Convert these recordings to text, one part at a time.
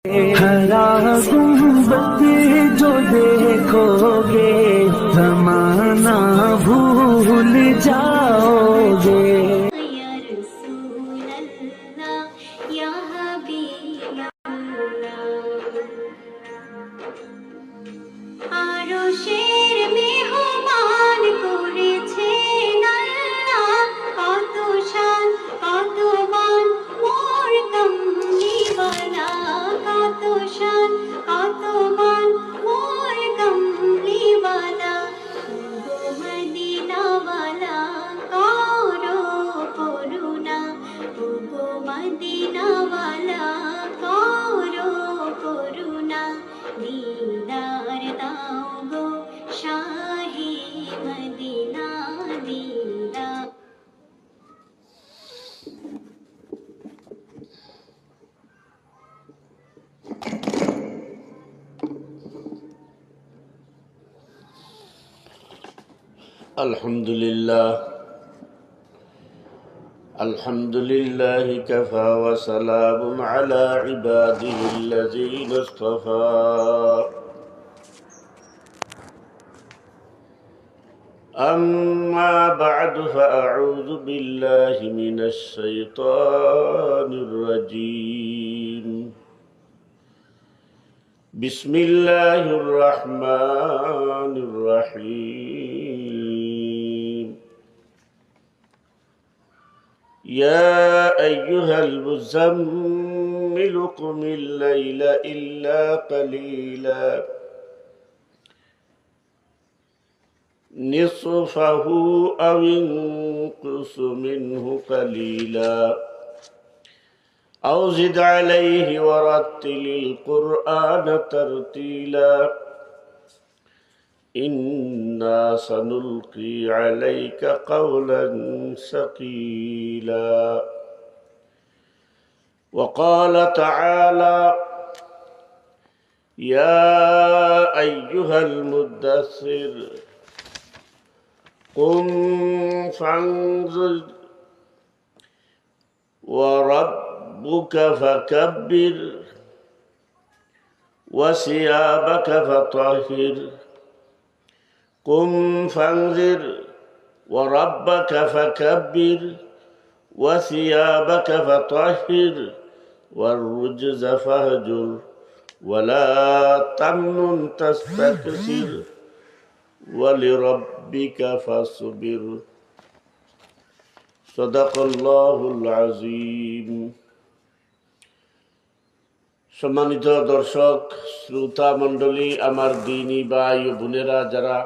हरा गुंबद जो देखोगे जमाना भूल जाओगे। या रसूल अल्लाह या हबीब अल्लाह আরশের মেহমান করেছেন আল্লাহ, কত শান কত মান মোর কমলিওয়ালা, কত শান কত মান মোর কমলিওয়ালা। গো মদিনাওয়ালা করো করুণা, গো মদিনাওয়ালা করো করুণা। दीदार दाओ गो शाहे मदीना दीदार। الحمد لله كفى وسلام على عباده الذين اصطفى. أما بعد فأعوذ بالله من الشيطان الرجيم. بسم الله الرحمن الرحيم. يا أيها المزمل قم الليل إلا قليلا نصفه أو انقص منه قليلا أو زد عليه ورتل القرآن ترتيلا إنا سنلقي عليك قولا ثقيلا. وقال تعالى يا أيها المدثر قم فانذر وربك فكبر وثيابك فطهر. قم فانذر وربك فكبر وثيابك فطهر والرجز فاهجر ولا تمنن تستكثر ولربك فاصبر. صدق الله العظيم. সম্মানিত দর্শক শ্রোতা মণ্ডলী, আমার দিনী ভাই ও বোনেরা, যারা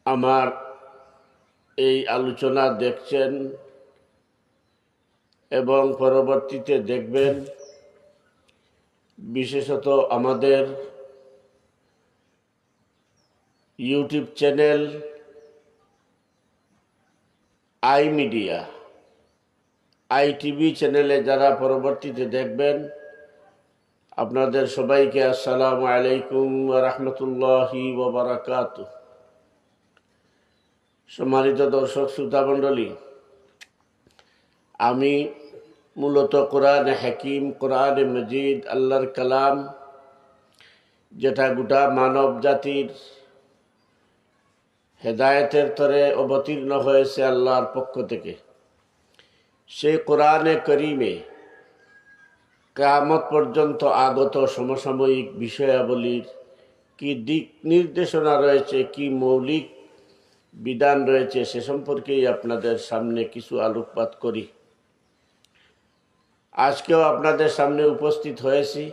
আমার এই আলোচনা দেখছেন এবং পরবর্তীতে দেখবেন, বিশেষত আমাদের YouTube channel I media ITV চ্যানেলে যারা পরবর্তীতে দেখবেন, আপনাদের সবাইকে আসসালামু আলাইকুম ওয়া রাহমাতুল্লাহি ওয়া বারাকাতুহু। সম্মানিত দর্শক শ্রোতা মণ্ডলী, আমি মূলত কোরআনে হাকিম, কোরআনে মজিদ, আল্লাহর কালাম, যেটা গোটা মানব জাতির হেদায়েতের তরে অবতীর্ণ হয়েছে আল্লাহর পক্ষ থেকে, সেই কোরআনে করিমে কিয়ামত পর্যন্ত আগত সমসাময়িক বিষয়াবলীর কি দিক নির্দেশনা রয়েছে, কি মৌলিক বিধান রয়েছে, সে সম্পর্কেই আপনাদের সামনে কিছু আলোকপাত করি। আজকেও আপনাদের সামনে উপস্থিত হয়েছি।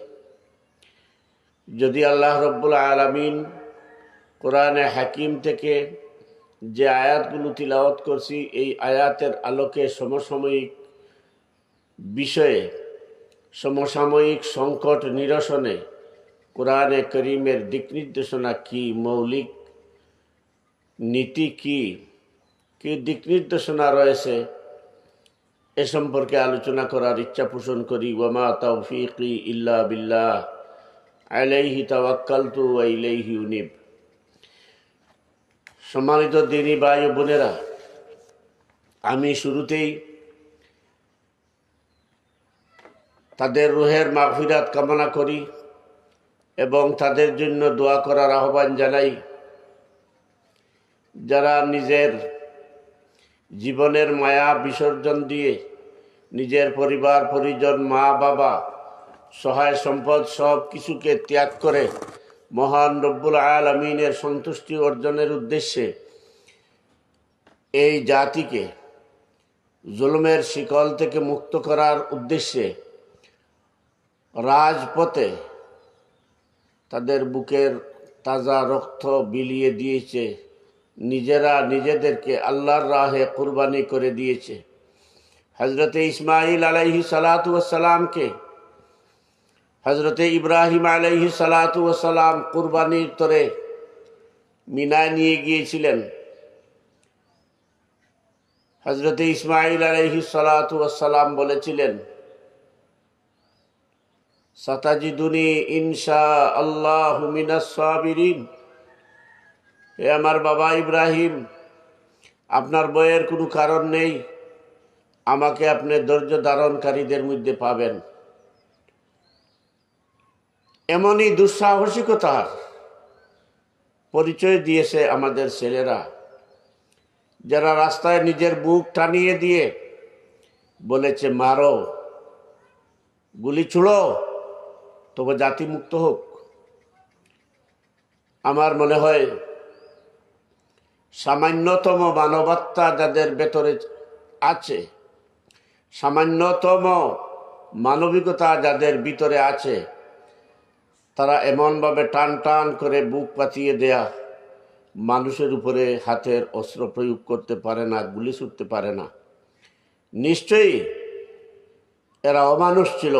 যদি আল্লাহ রব্বুল আলামিন কোরআনে হাকিম থেকে যে আয়াতগুলো তিলাওয়াত করছি, এই আয়াতের আলোকে সমসাময়িক বিষয়ে, সমসাময়িক সংকট নিরসনে কোরআনে করিমের দিক নির্দেশনা কি, মৌলিক নীতি কি, কি দিক নির্দেশনা রয়েছে, এ সম্পর্কে আলোচনা করার ইচ্ছা পোষণ করি। ওয়ামা তাওফীকি ইল্লা বিল্লাহ আলাইহি তাওয়াক্কালতু ওয়া ইলাইহি উনীব। সম্মানিত দিনী ভাই ও বোনেরা, আমি শুরুতেই তাদের রুহের মাগফিরাত কামনা করি এবং তাদের জন্য দোয়া করার আহ্বান জানাই। যারা নিজের জীবনের মায়া বিসর্জন দিয়ে নিজের পরিবার পরিজন, মা বাবা, সহায় সম্পদ সব কিছুকে ত্যাগ করে মহান রব্বুল আলামিনের সন্তুষ্টি অর্জনের উদ্দেশ্যে এই জাতিকে জুলুমের শিকল থেকে মুক্ত করার উদ্দেশ্যে রাজপথে তাদের বুকের তাজা রক্ত বিলিয়ে দিয়েছে, নিজেরা নিজেদেরকে আল্লাহর রাহে কুরবানি করে দিয়েছে। হজরতে ইসমাইল আলাইহিস সালাতু ওয়াস সালামকে হজরতে ইব্রাহিম আলাইহিস সালাতু ওয়াস সালাম কুরবানির তরে মিনায় নিয়ে গিয়েছিলেন। হজরতে ইসমাইল আলাইহিস সালাতু ওয়াস সালাম বলেছিলেন, সাতাজিদুনি ইনশাআল্লাহু মিনাস সাবিরিন। হে আমার বাবা ইব্রাহিম, আপনার ভয়ের কোনো কারণ নেই, আমাকে আপনি ধৈর্য ধারণকারীদের মধ্যে পাবেন। এমনই দুঃসাহসিকতার পরিচয় দিয়েছে আমাদের ছেলেরা, যারা রাস্তায় নিজের বুক টানিয়ে দিয়ে বলেছে মারো, গুলি ছুড়ো, তবে জাতি মুক্ত হোক। আমার মনে হয় সামান্যতম মানবতা যাদের ভেতরে আছে, সামান্যতম মানবিকতা যাদের ভিতরে আছে, তারা এমনভাবে টান টান করে বুক পাতিয়ে দেয়া মানুষের উপরে হাতের অস্ত্র প্রয়োগ করতে পারে না, গুলি ছুটতে পারে না। নিশ্চয়ই এরা অমানুষ ছিল,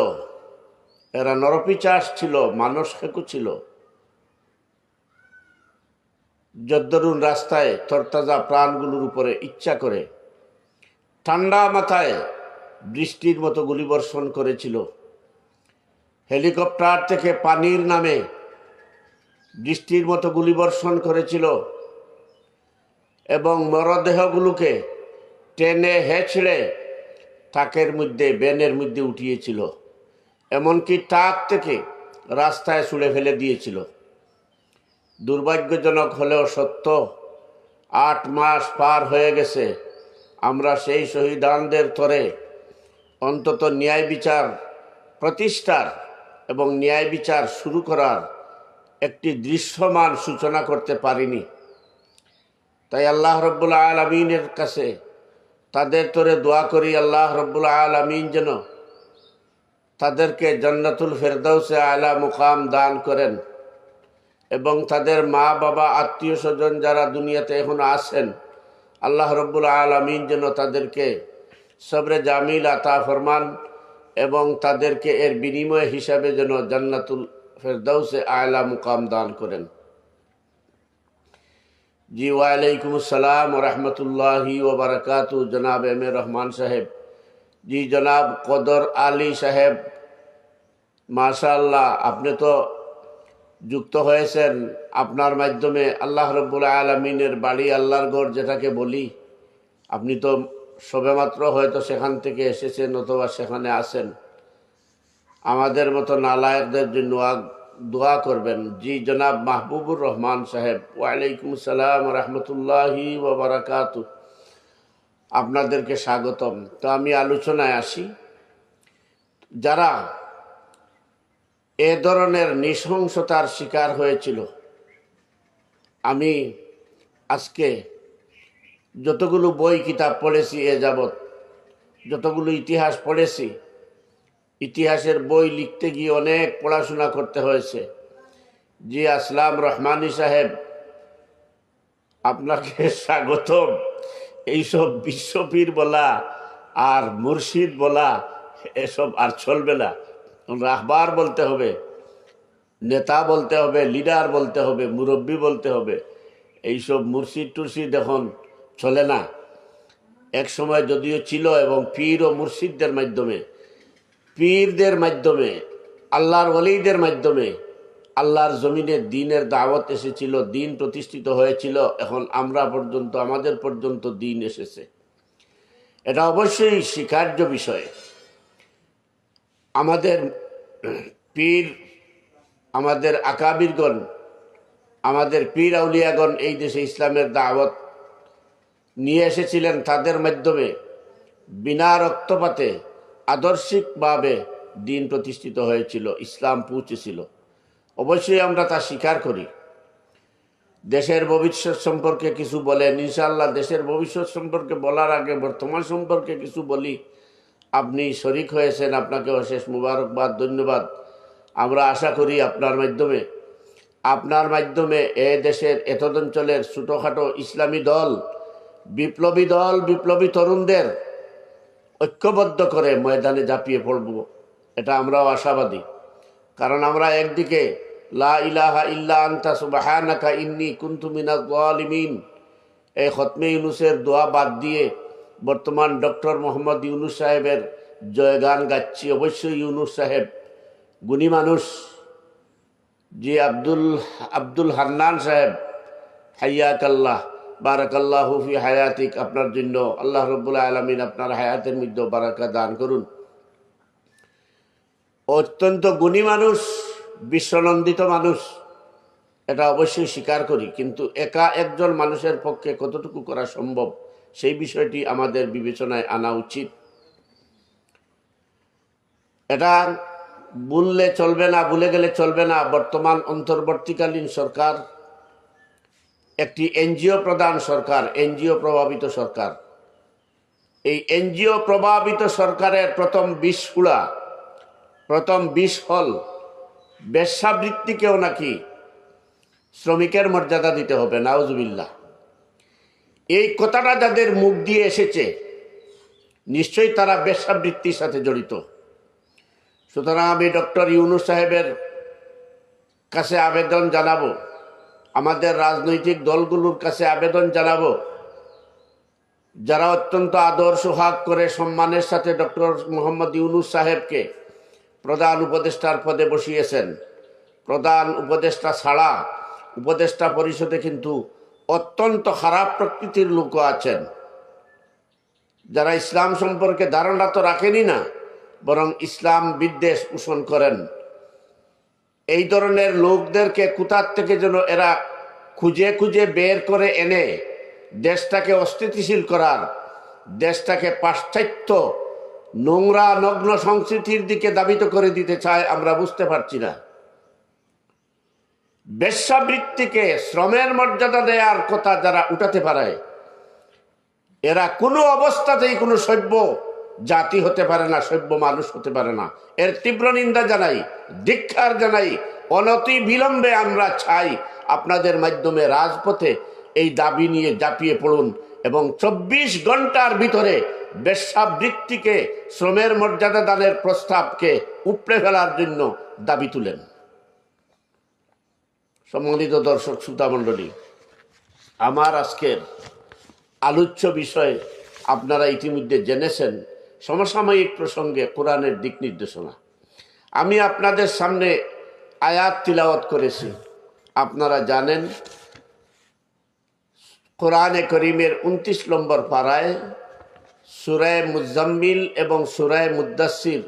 এরা নরপিচাস ছিল, মানুষ খেকু ছিল। যদ্দরুন রাস্তায় তরতাজা প্রাণগুলোর উপরে ইচ্ছা করে ঠান্ডা মাথায় বৃষ্টির মতো গুলিবর্ষণ করেছিল। হেলিকপ্টার থেকে পানির নামে বৃষ্টির মতো গুলিবর্ষণ করেছিল এবং মরদেহগুলোকে টেনে হেঁচড়ে টাকের মধ্যে, ব্যানের মধ্যে উঠিয়েছিল, এমনকি টাক থেকে রাস্তায় ছুঁড়ে ফেলে দিয়েছিল। দুর্ভাগ্যজনক হলেও সত্য, 8 মাস পার হয়ে গেছে, আমরা সেই শহীদানদের তরে অন্তত ন্যায় বিচার প্রতিষ্ঠার এবং ন্যায় বিচার শুরু করার একটি দৃশ্যমান সূচনা করতে পারিনি। তাই আল্লাহ রব্বুল আলামিনের কাছে তাদের তরে দোয়া করি, আল্লাহ রব্বুল আলামিন যেন তাদেরকে জান্নাতুল ফেরদাউসে আলা মুকাম দান করেন এবং তাদের মা বাবা, আত্মীয় স্বজন যারা দুনিয়াতে এখন আছেন, আল্লাহ রব্বুল আলামিন যেন তাদেরকে সবরে জামিল আতা ফরমান এবং তাদেরকে এর বিনিময় হিসাবে যেন জান্নাতুল ফেরদাউসে আলা মুকাম দান করেন। জি, ওয়ালাইকুম আসসালাম ওয়া রাহমাতুল্লাহি ওয়া বারাকাতুহু। জনাব এম এ রহমান সাহেব, জি জনাব কদর আলী সাহেব, মাশাআল্লাহ, আপনি তো যুক্ত হয়েছেন। আপনার মাধ্যমে আল্লাহ রব্বুল আলামিনের বাড়ি, আল্লাহর ঘর যেটাকে বলি, আপনি তো সবেমাত্র হয়তো সেখান থেকে এসেছেন অথবা সেখানে আছেন। আমাদের মতো নালায়েকদের জন্য দোয়া করবেন। জি জনাব মাহবুবুর রহমান সাহেব, ওয়ালাইকুম আসসালাম রহমতুল্লাহি ওয়া বারাকাতুহু, আপনাদেরকে স্বাগতম। তো আমি আলোচনায় আসি। যারা এ ধরনের নৃশংসতার শিকার হয়েছিল, আমি আজকে যতগুলো বই কিতাব পড়েছি, এ যাবৎ যতগুলো ইতিহাস পড়েছি, ইতিহাসের বই লিখতে গিয়ে অনেক পড়াশোনা করতে হয়েছে। জি আসলাম রহমানী সাহেব, আপনাকে স্বাগতম। এইসব বিশ্বপীর বলা আর মুর্শিদ বলা এসব আর চলবে না। রাহবার বলতে হবে, নেতা বলতে হবে, লিডার বলতে হবে, মুরব্বী বলতে হবে। এইসব মুর্শিদ টুর্শিদ এখন চলে না। এক সময় যদিও ছিল, এবং পীর ও মুর্শিদদের মাধ্যমে, পীরদের মাধ্যমে, আল্লাহর ওলিদের মাধ্যমে আল্লাহর জমিনে দ্বীনের দাওয়াত এসেছিল, দ্বীন প্রতিষ্ঠিত হয়েছিল। এখন আমরা পর্যন্ত, আমাদের পর্যন্ত দ্বীন এসেছে। এটা অবশ্যই স্বীকার্য বিষয়। আমাদের পীর, আমাদের আকাবিরগণ, আমাদের পীর আউলিয়াগণ এই দেশে ইসলামের দাওয়াত নিয়ে এসেছিলেন। তাদের মাধ্যমে বিনা রক্তপাতে আদর্শিকভাবে দিন প্রতিষ্ঠিত হয়েছিল, ইসলাম পৌঁছেছিল। অবশ্যই আমরা তা স্বীকার করি। দেশের ভবিষ্যৎ সম্পর্কে কিছু বলেন, ইনশাআল্লাহ দেশের ভবিষ্যৎ সম্পর্কে বলার আগে বর্তমান সম্পর্কে কিছু বলি। আপনি শরিক হয়েছেন, আপনাকে অশেষ মুবারকবাদ, ধন্যবাদ। আমরা আশা করি আপনার মাধ্যমে এ দেশের এতদঞ্চলের ছোটোখাটো ইসলামী দল, বিপ্লবী তরুণদের ঐক্যবদ্ধ করে ময়দানে ঝাঁপিয়ে পড়ব, এটা আমরাও আশাবাদী। কারণ আমরা একদিকে লা ইলাহা ইল্লা আনতা সুবহানাকা ইন্নী কুনতু মিনাজ জালিমিন এই খতমে ইউনুসের দোয়া বাদ দিয়ে বর্তমান ডক্টর মোহাম্মদ ইউনুস সাহেবের জয়গান গাচ্ছি। অবশ্যই ইউনুস সাহেব গুণী মানুষ। জি আব্দুল হান্নান সাহেব, হাইয়াকাল্লাহ, বারাকাল্লাহু ফি হায়াতিক, আপনার জন্য আল্লাহ রাব্বুল আলামিন আপনার হায়াতের মধ্যে বারাকা দান করুন। অত্যন্ত গুণী মানুষ, বিশ্বনন্দিত মানুষ, এটা অবশ্যই স্বীকার করি। কিন্তু একা একজন মানুষের পক্ষে কতটুকু করা সম্ভব সেই বিষয়টি আমাদের বিবেচনায় আনা উচিত। এটা ভুলে গেলে চলবে না। বর্তমান অন্তর্বর্তীকালীন সরকার একটি এনজিও প্রধান সরকার, এনজিও প্রভাবিত সরকার। এই এনজিও প্রভাবিত সরকারের প্রথম বিষ ফল বেশ্যাবৃত্তিকেও নাকি শ্রমিকের মর্যাদা দিতে হবে। নাউজুবিল্লাহ। এই কথাটা যাদের মুখ দিয়ে এসেছে নিশ্চয়ই তারা বেশ্যাবৃত্তির সাথে জড়িত। সুতরাং আমি ডক্টর ইউনুস সাহেবের কাছে আবেদন জানাবো, আমাদের রাজনৈতিক দলগুলোর কাছে আবেদন জানাবো, যারা অত্যন্ত আদর সোহাগ করে সম্মানের সাথে ডক্টর মোহাম্মদ ইউনুস সাহেবকে প্রধান উপদেষ্টার পদে বসিয়েছেন। প্রধান উপদেষ্টা ছাড়া উপদেষ্টা পরিষদে কিন্তু অত্যন্ত খারাপ প্রকৃতির লোক আছেন, যারা ইসলাম সম্পর্কে ধারণা তো রাখেনই না, বরং ইসলাম বিদ্বেষ পোষণ করেন। এই ধরনের লোকদেরকে কোথার থেকে যেন এরা খুঁজে বের করে এনে দেশটাকে অস্থিতিশীল করার, দেশটাকে পাশ্চাত্য নোংরা নগ্ন সংস্কৃতির দিকে দাবিত করে দিতে চায়, আমরা বুঝতে পারছি না। বেশ্যাবৃত্তিকে শ্রমের মর্যাদা দেওয়ার কথা যারা উঠাতে পারে, এরা কোনো অবস্থাতেই কোনো সভ্য জাতি হতে পারে না, সভ্য মানুষ হতে পারে না। এর তীব্র নিন্দা জানাই, ধিক্কার জানাই। অনতি বিলম্বে আমরা চাই আপনাদের মাধ্যমে রাজপথে এই দাবি নিয়ে ঝাঁপিয়ে পড়ুন এবং 24 ঘন্টার ভিতরে বেশ্যাবৃত্তিকে, শ্রমের মর্যাদা দানের প্রস্তাবকে উপড়ে ফেলার জন্য দাবি তুলেন। সম্মানিত দর্শক শ্রোতা মণ্ডলী, আমার আজকের আলোচ্য বিষয় আপনারা ইতিমধ্যে জেনেছেন, সমসাময়িক প্রসঙ্গে কোরআনের দিক নির্দেশনা। আমি আপনাদের সামনে আয়াত তিলাওয়াত করেছি। আপনারা জানেন কোরআনে করিমের 29 নম্বর পারায় সূরা মুজাম্মিল এবং সূরা মুদ্দাসসির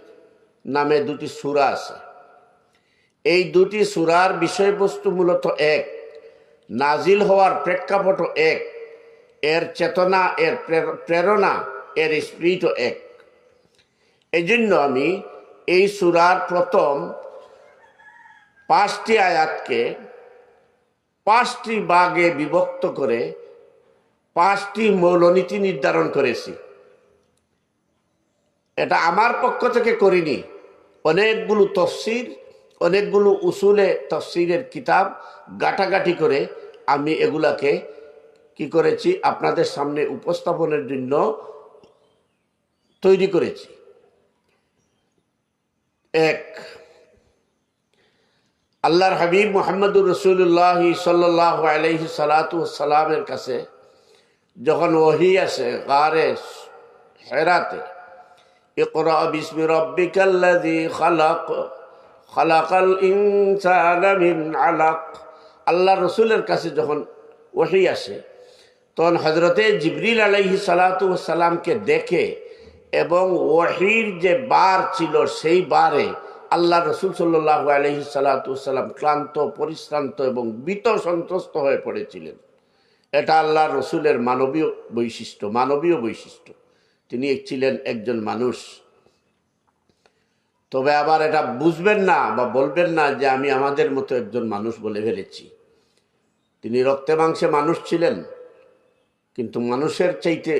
নামে দুটি সূরা আছে। এই দুটি সূরার বিষয়বস্তু মূলত এক, নাজিল হওয়ার প্রেক্ষাপট এক, এর চেতনা, এর প্রেরণা, এর স্পিরিটও এক। এই জন্য আমি এই সূরার প্রথম 5টি আয়াতকে 5টি ভাগে বিভক্ত করে 5টি মৌলনীতি নির্ধারণ করেছি। এটা আমার পক্ষ থেকে করিনি, অনেকগুলো তফসির, অনেকগুলো উসুলে তফসিরের কিতাব গাঁটাগাঁটি করে আমি এগুলাকে কি করেছি আপনাদের সামনে উপস্থাপনের জন্য তৈরি করেছি। এক, আল্লাহর হাবিব মুহাম্মদুর রাসূলুল্লাহ সাল্লাল্লাহু আলাইহি সাল্লাতু ওয়াসসালামের কাছে যখন ওহী আসে গারে হেরাতে, ইকরা বিসমি রাব্বিকাল্লাযী খালাক, খালাকাল ইনসানা মিন আলাক। আল্লাহ রসুলের কাছে যখন ওহী আসে তখন হযরতে জিবরিল আলাইহিস সালাতু ওয়াস সালামকে দেখে এবং ওহীর যে বার ছিল সেই বারে আল্লাহ রসুল সাল্লাল্লাহু আলাইহি সাল্লাম ক্লান্ত, পরিশ্রান্ত এবং ভীত সন্ত্রস্ত হয়ে পড়েছিলেন। এটা আল্লাহ রসুলের মানবীয় বৈশিষ্ট্য। তিনি ছিলেন একজন মানুষ। তবে আবার এটা বুঝবেন না বা বলবেন না যে আমি আমাদের মতো একজন মানুষ বলে ফেলেছি। তিনি রক্তে মাংসে মানুষ ছিলেন, কিন্তু মানুষের চাইতে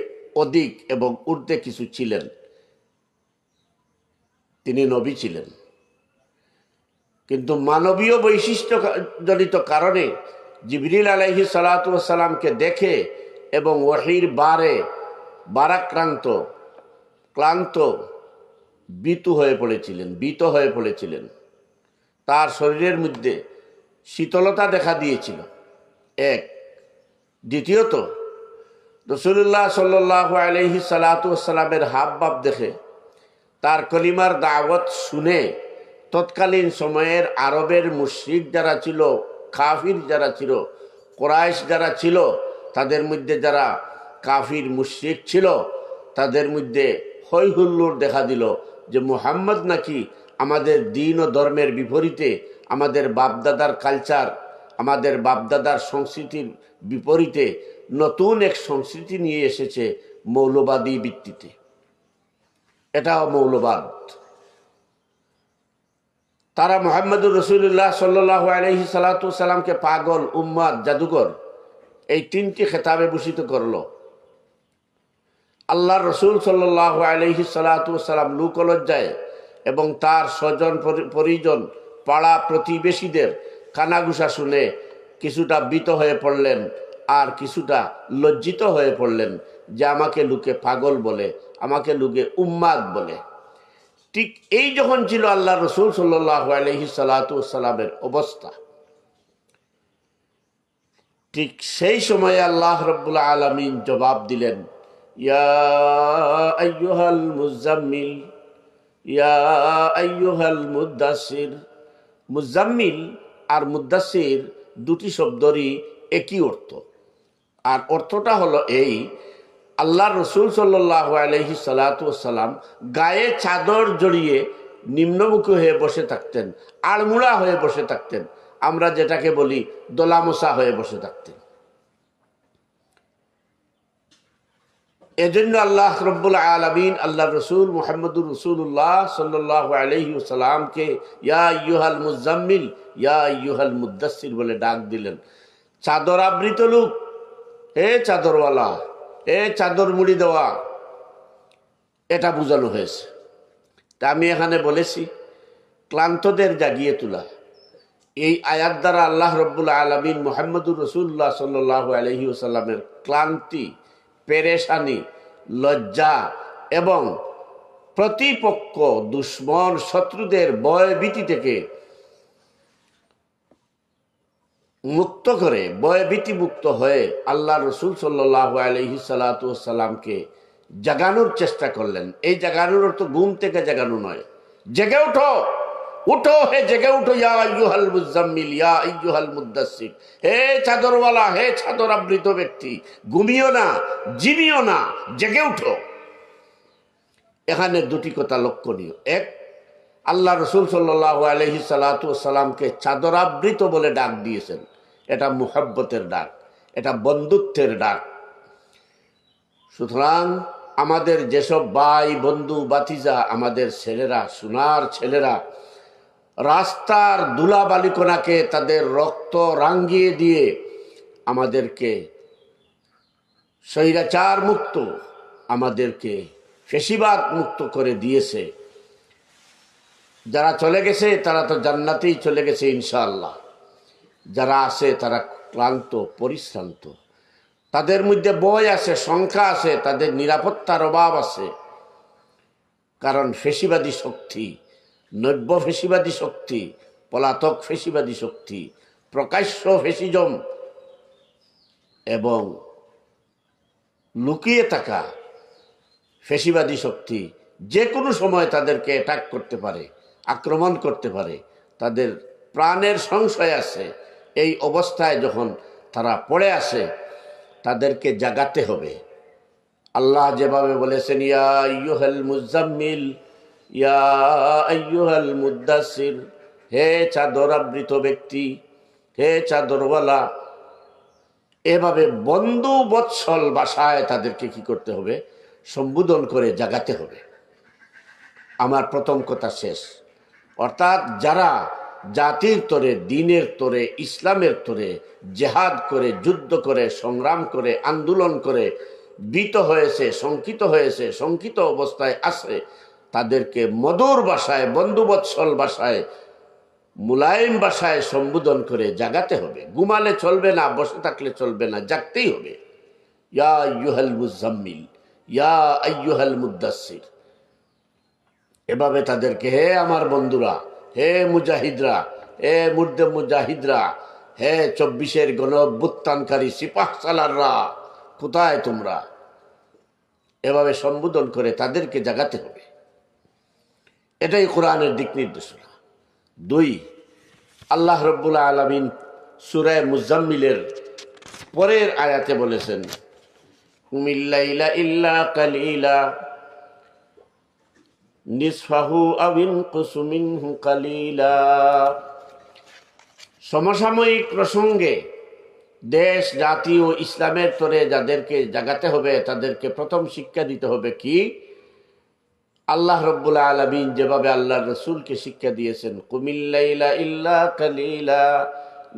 অধিক এবং ঊর্ধ্বে কিছু ছিলেন। তিনি নবী ছিলেন, কিন্তু মানবীয় বৈশিষ্ট্য জনিত কারণে জিবরিল আলাইহিস সালাতু ওয়াস সালামকে দেখে এবং ওহীর বারে বারাক্রান্ত, ক্লান্ত, ভীত হয়ে পড়েছিলেন। তার শরীরের মধ্যে শীতলতা দেখা দিয়েছিল এক। দ্বিতীয়ত, রাসূলুল্লাহ সাল্লাল্লাহু আলাইহি সাল্লাতু ওয়াস সালামের হাবভাব দেখে, তার কলিমার দাওয়াত শুনে তৎকালীন সময়ের আরবের মুশরিক যারা ছিল, কাফির যারা ছিল, কুরাইশ যারা ছিল, তাদের মধ্যে যারা কাফির মুশরিক ছিল, তাদের মধ্যে হৈ হুল্লোড় দেখা দিল যে মুহাম্মদ নাকি আমাদের দিন ও ধর্মের বিপরীতে, আমাদের বাপদাদার কালচার, আমাদের বাপদাদার সংস্কৃতির বিপরীতে নতুন এক সংস্কৃতি নিয়ে এসেছে মৌলবাদী ভিত্তিতে। এটাও মৌলবাদ। তারা মুহাম্মদুর রাসূলুল্লাহ সাল্লাল্লাহু আলাইহি সাল্লাতু ওয়াস সালামকে পাগল, উম্মাদ, জাদুকর এই তিনটি খেতাবে ভূষিত করলো। আল্লাহর রসুল সাল্লাল্লাহু আলাইহি সাল্লাতু ওয়াস সালাম লোকলজ্জায় এবং তার স্বজন পরিজন, পাড়া প্রতিবেশীদের কানাঘুষা শুনে কিছুটা ভীত হয়ে পড়লেন, আর কিছুটা লজ্জিত হয়ে পড়লেন যে আমাকে লোকে পাগল বলে, আমাকে লোকে উম্মাদ বলে। ঠিক এই যখন ছিল আল্লাহ রসুল সাল্লাল্লাহু আলাইহি সাল্লাতু ওয়াস সালামের অবস্থা, ঠিক সেই সময়ে আল্লাহ রাব্বুল আলামিন জবাব দিলেন, ইয়া আইয়ুহাল মুজাম্মিল, ইয়া আইয়ুহাল মুদ্দাসির। মুজাম্মিল আর মুদ্দাসির দুটি শব্দরই একই অর্থ, আর অর্থটা হলো এই: আল্লাহ রসুল সাল্লাল্লাহু আলাইহি সাল্লাতু ওয়াস সালাম গায়ে চাদর জড়িয়ে নিম্নমুখী হয়ে বসে থাকতেন, আড়মুড়া হয়ে বসে থাকতেন, আমরা যেটাকে বলি দোলামোসা হয়ে বসে থাকতেন। এজন্য আল্লাহ রব্বুল আলামিন আল্লাহ রসুল মুহাম্মদুর রাসূলুল্লাহ সাল্লাল্লাহু আলাইহি ওয়াসাল্লামকে ইয়া আইয়ুহাল মুজাম্মিল, ইয়া আইয়ুহাল মুদ্দাসসির বলে ডাক দিলেন। চাদর আবৃত লোক, হে চাদরওয়ালা, হে চাদর মুড়ি দেওয়া, এটা বোঝানো হয়েছে। তা আমি এখানে বলেছি ক্লান্তদের জাগিয়ে তোলা। এই আয়াত দ্বারা আল্লাহ রব্বুল আলামিন মুহাম্মদুর রাসূলুল্লাহ সাল্লাল্লাহু আলাইহি ওয়াসাল্লামের ক্লান্তি, পেরেশানি, লজ্জা এবং প্রতিপক্ষ, দুশ্মন, শত্রুদের ভয়ভীতি থেকে মুক্ত করে, ভয়ভীতি মুক্ত হয়ে আল্লাহ রসুল সাল্লাল্লাহু আলাইহি সাল্লাতু ওয়াস সালামকে জাগানোর চেষ্টা করলেন। এই জাগানোর অর্থ ঘুম থেকে জাগানো নয়। জেগে উঠো, উঠো, হে জেগে উঠো, ইয়া আইয়ুহাল মুজাম্মিল, ইয়া আইয়ুহাল মুদ্দাসসির, হে চাদরওয়ালা, হে চাদর আবৃত ব্যক্তি, ঘুমিও না, জিমিও না, জেগে উঠো। এখানে দুটি কথা লক্ষণীয়। এক, আল্লাহ রসুল সাল্লাল্লাহু আলাইহি সাল্লাতু ওয়াস সালামকে চাদর আবৃত বলে ডাক দিয়েছেন। এটা মুহাব্বতের ডাক, এটা বন্ধুত্বের ডাক। সুতরাং আমাদের যেসব ভাই, বন্ধু, বাতিজা, আমাদের ছেলেরা, সোনার ছেলেরা রাস্তার ধুলা বালিকণাকে তাদের রক্ত রাঙ্গিয়ে দিয়ে আমাদেরকে স্বৈরাচার মুক্ত, আমাদেরকে ফেসিবাদ মুক্ত করে দিয়েছে, যারা চলে গেছে তারা তো জান্নাতেই চলে গেছে ইনশাআল্লাহ। যারা আছে তারা ক্লান্ত, পরিশ্রান্ত, তাদের মধ্যে ভয় আছে, শঙ্কা আছে, তাদের নিরাপত্তার অভাব আছে। কারণ ফেসিবাদী শক্তি, নব্য ফেসিবাদী শক্তি, পলাতক ফেসিবাদী শক্তি, প্রকাশ্য ফেসিজম এবং লুকিয়ে থাকা ফেসিবাদী শক্তি যে কোনো সময় তাদেরকে অ্যাটাক করতে পারে, আক্রমণ করতে পারে। তাদের প্রাণের সংশয় আছে। এই অবস্থায় যখন তারা পড়ে আসে, তাদেরকে জাগাতে হবে। আল্লাহ যেভাবে বলেছেন ইয়া আইয়ুহাল মুজাম্মিল, ইয়া আইয়ুহাল মুদ্দাসির, হে চাদর আবৃত ব্যক্তি, হে চাদরওয়ালা, এভাবে বন্ধু বৎসল ভাষায় তাদেরকে কি করতে হবে? সম্বোধন করে জাগাতে হবে। আমার প্রথম কথা শেষ। অর্থাৎ যারা জাতির তরে, দিনের তরে, ইসলামের তরে জেহাদ করে, যুদ্ধ করে, সংগ্রাম করে, আন্দোলন করে ভীত হয়েছে, শঙ্কিত অবস্থায় আছে, তাদেরকে মধুর ভাষায়, বন্ধুবৎসল ভাষায়, মুলায়েম ভাষায় সম্বোধন করে জাগাতে হবে। ঘুমালে চলবে না, বসে থাকলে চলবে না, জাগতেই হবে। ইয়া আইয়ুহাল মুজাম্মিল, ইয়া আইয়ুহাল মুদ্দাসসির, এভাবে তাদেরকে, হে আমার বন্ধুরা, হে মুজাহিদরা, হে মুজাহিদরা, হে 24-এর গণ অভ্যুত্থানকারী সিপাহ সালাররা, কোথায় তোমরা? এভাবে সম্বোধন করে তাদেরকে জাগাতে হবে। এটাই কোরআনের দিক নির্দেশনা। 2, আল্লাহ রাব্বুল আলামিন সূরা মুজাম্মিলের পরের আয়াতে বলেছেন কুমিল লাইলা ইল্লা কালিলা নিসফাহু আও ইনকুস মিনহু কালিলা। সমসাময়িক প্রসঙ্গে দেশ, জাতি ও ইসলামের তরে যাদেরকে জাগাতে হবে, তাদেরকে প্রথম শিক্ষা দিতে হবে কি? আল্লাহ রাব্বুল আলামিন যেভাবে আল্লাহর রাসূলকে শিক্ষা দিয়েছেন, কুমিল লাইলা ইল্লা কালিলা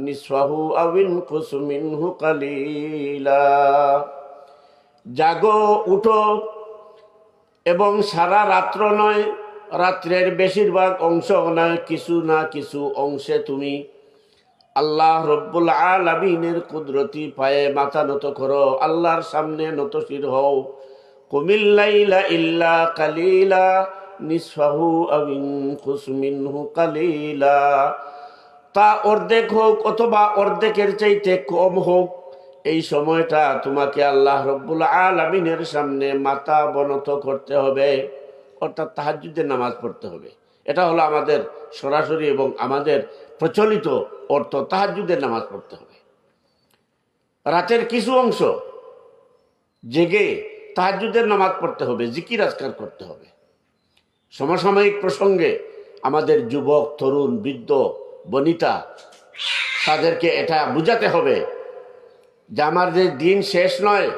নিসফাহু আও ইনকুস মিনহু কালিলা, জাগো, উঠো, এবং সারা রাত্র নয়, রাত্রের বেশিরভাগ অংশ নয়, কিছু না কিছু অংশে তুমি আল্লাহ রব্বুল আলামিনের কুদরতি পায়ে মাথা নত করো, আল্লাহর সামনে নতশির হও। কুমিল লাইলা ইল্লা কালিলা নিসফাহু আও ইনকুস মিনহু কালিলা, তা অর্ধেক হোক অথবা অর্ধেকের চাইতে কম হোক, এই সময়টা তোমাকে আল্লাহ রব্বুল আলামিনের সামনে মাথা অবনত করতে হবে, অর্থাৎ তাহাজ্জুদের নামাজ পড়তে হবে। এটা হলো আমাদের সরাসরি এবং আমাদের প্রচলিত অর্থ, তাহাজ্জুদের নামাজ পড়তে হবে। রাতের কিছু অংশ জেগে তাহাজ্জুদের নামাজ পড়তে হবে, জিকির আজকার করতে হবে। সমসাময়িক প্রসঙ্গে আমাদের যুবক, তরুণ, বৃদ্ধ, বনিতা, তাদেরকে এটা বুঝাতে হবে যে আমাদের দিন শেষ নয়,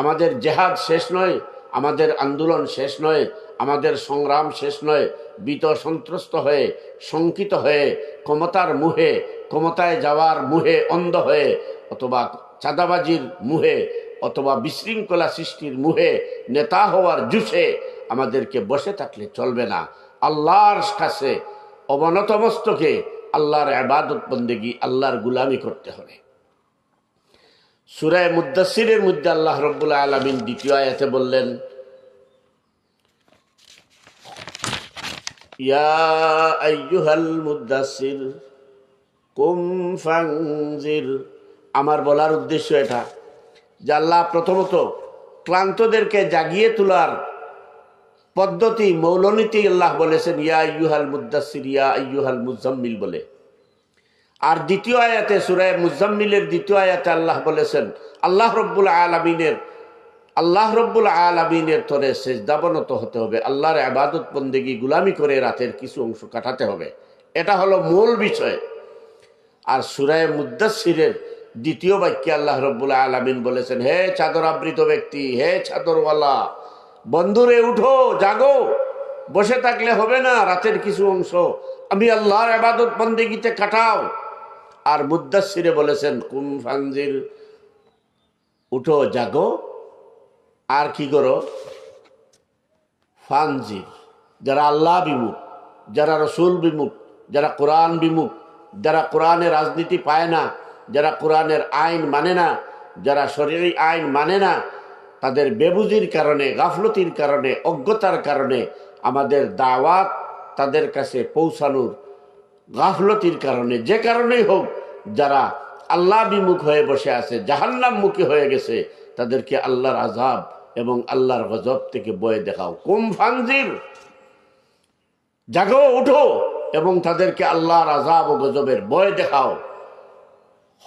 আমাদের জেহাদ শেষ নয়, আমাদের আন্দোলন শেষ নয়, আমাদের সংগ্রাম শেষ নয়। ভীত সন্ত্রস্ত হয়ে, শঙ্কিত হয়ে, ক্ষমতার মুহে, ক্ষমতায় যাওয়ার মুহে অন্ধ হয়ে, অথবা চাঁদাবাজির মুহে, অথবা বিশৃঙ্খলা সৃষ্টির মুহে, নেতা হওয়ার জুসে আমাদেরকে বসে থাকলে চলবে না। আল্লাহর কাছে অবনত মস্তকে আল্লাহর ইবাদত বন্দেগী, আল্লাহর গুলামি করতে হবে। সূরা মুদ্দাসসিরের মধ্যে আল্লাহ রাব্বুল আলামিন দ্বিতীয় আয়াতে বললেন, ইয়া আইয়ুহাল মুদ্দাসসির কুম ফানজির। আমার বলার উদ্দেশ্য এটা যে আল্লাহ প্রথমত ক্লান্তদেরকে জাগিয়ে তোলার পদ্ধতি, মৌলনীতি আল্লাহ বলেছেন ইয়া আইয়ুহাল মুদ্দাসসির, ইয়া আইয়ুহাল মুজাম্মিল বলে। আর দ্বিতীয় আয়াতে, সূরা মুজাম্মিলের দ্বিতীয় আয়াতে আল্লাহ বলেছেন আল্লাহ রব্বুল আলামিনের তরে সেজদাবনত হতে হবে, আল্লাহর ইবাদত বন্দেগী গুলামি করে রাতের কিছু অংশ কাটাতে হবে। এটা হলো মূল বিষয়। আর সূরা মুদ্দাসসিরের দ্বিতীয় বাক্যে আল্লাহ রব্বুল আলামিন বলেছেন, হে চাদর আবৃত ব্যক্তি, হে চাদরওয়ালা, বন্ধুরে উঠো, জাগো, বসে থাকলে হবে না, রাতের কিছু অংশ আমি আল্লাহর ইবাদত বন্দেগীতে কাটাও। আর মুদ্দাসসিরে বলেছেন কুম ফানজির, উঠো, জাগো, আর কি করো? ফানজির, যারা আল্লাহ বিমুখ, যারা রসুল বিমুখ, যারা কোরআন বিমুখ, যারা কোরআনের রাজনীতি পায় না, যারা কোরআনের আইন মানে না, যারা শরীয়ী আইন মানে না, তাদের বেবুজির কারণে, গাফলতির কারণে, অজ্ঞতার কারণে, আমাদের দাওয়াত তাদের কাছে পৌঁছানোর গাফলতির কারণে, যে কারণেই হোক, যারা আল্লাহ বিমুখ হয়ে বসে আছে, জাহান্নামমুখী হয়ে গেছে, তাদেরকে আল্লাহর আযাব এবং আল্লাহর গজব থেকে বয়ে দেখাও। কুম ফানজির, জাগো, উঠো, এবং তাদেরকে আল্লাহর আযাব ও গজবের বয়ে দেখাও।